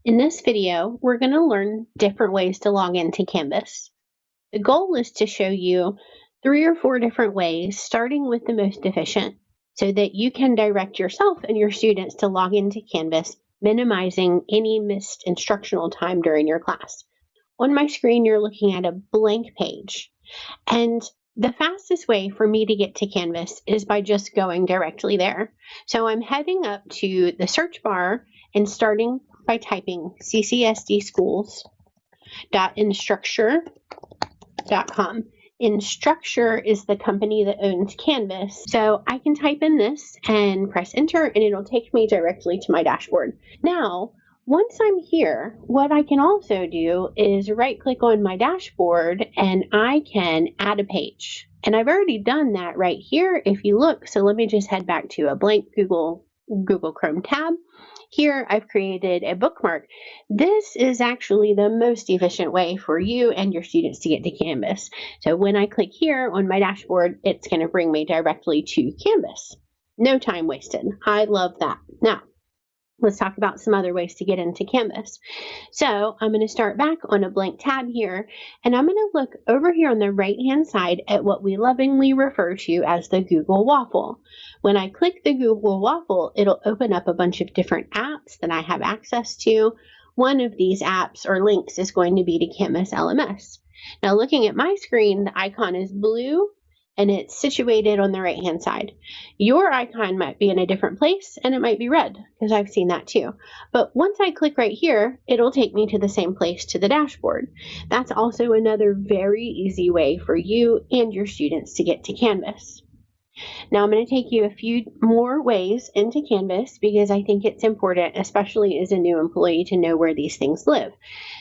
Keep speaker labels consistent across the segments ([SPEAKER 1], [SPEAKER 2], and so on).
[SPEAKER 1] In this video, we're going to learn different ways to log into Canvas. The goal is to show you 3 or 4 different ways, starting with the most efficient, so that you can direct yourself and your students to log into Canvas, minimizing any missed instructional time during your class. On my screen, you're looking at a blank page, and the fastest way for me to get to Canvas is by just going directly there. So I'm heading up to the search bar and starting by typing ccSDschools.instructure.com. Instructure is the company that owns Canvas. So I can type in this and press enter, and it'll take me directly to my dashboard. Now, once I'm here, what I can also do is right click on my dashboard and I can add a page. And I've already done that right here if you look. So let me just head back to a blank Google Chrome tab. Here I've created a bookmark. This is actually the most efficient way for you and your students to get to Canvas. So when I click here on my dashboard, it's going to bring me directly to Canvas. No time wasted. I love that. Now, let's talk about some other ways to get into Canvas. So I'm going to start back on a blank tab here, and I'm going to look over here on the right-hand side at what we lovingly refer to as the Google Waffle. When I click the Google Waffle, it'll open up a bunch of different apps that I have access to. One of these apps or links is going to be to Canvas LMS. Now, looking at my screen, the icon is blue, and it's situated on the right-hand side. Your icon might be in a different place, and it might be red, because I've seen that too. But once I click right here, it'll take me to the same place, to the dashboard. That's also another very easy way for you and your students to get to Canvas. Now I'm going to take you a few more ways into Canvas because I think it's important, especially as a new employee, to know where these things live.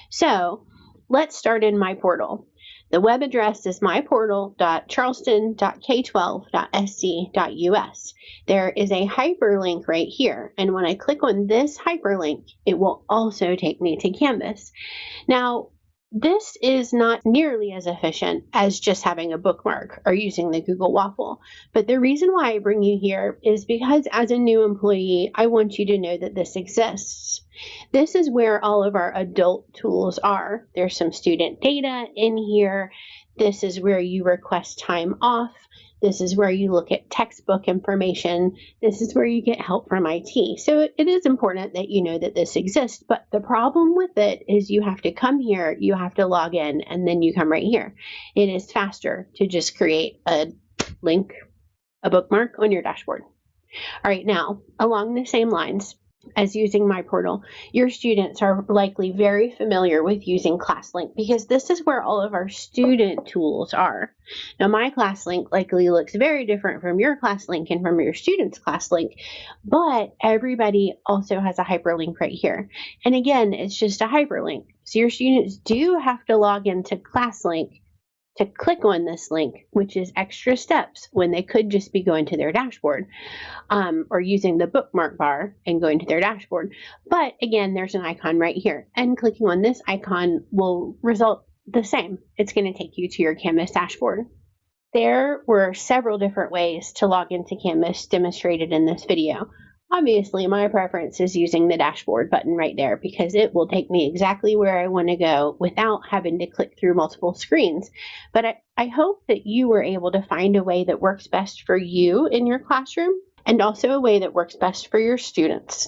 [SPEAKER 1] So let's start in My Portal. The web address is myportal.charleston.k12.sc.us. There is a hyperlink right here, and when I click on this hyperlink, it will also take me to Canvas. Now, this is not nearly as efficient as just having a bookmark or using the Google Waffle, but the reason why I bring you here is because as a new employee, I want you to know that this exists. This is where all of our adult tools are. There's some student data in here. This is where you request time off. This is where you look at textbook information. This is where you get help from IT. So it is important that you know that this exists, but the problem with it is you have to come here, you have to log in, and then you come right here. It is faster to just create a link, a bookmark on your dashboard. All right, now, along the same lines as using My Portal, your students are likely very familiar with using ClassLink because this is where all of our student tools are. Now, my ClassLink likely looks very different from your ClassLink and from your students' ClassLink, but everybody also has a hyperlink right here. And again, it's just a hyperlink. So your students do have to log into ClassLink to click on this link, which is extra steps when they could just be going to their dashboard or using the bookmark bar and going to their dashboard. But again, there's an icon right here, and clicking on this icon will result the same. It's going to take you to your Canvas dashboard. There were several different ways to log into Canvas demonstrated in this video. Obviously, my preference is using the dashboard button right there because it will take me exactly where I want to go without having to click through multiple screens. But I hope that you were able to find a way that works best for you in your classroom and also a way that works best for your students.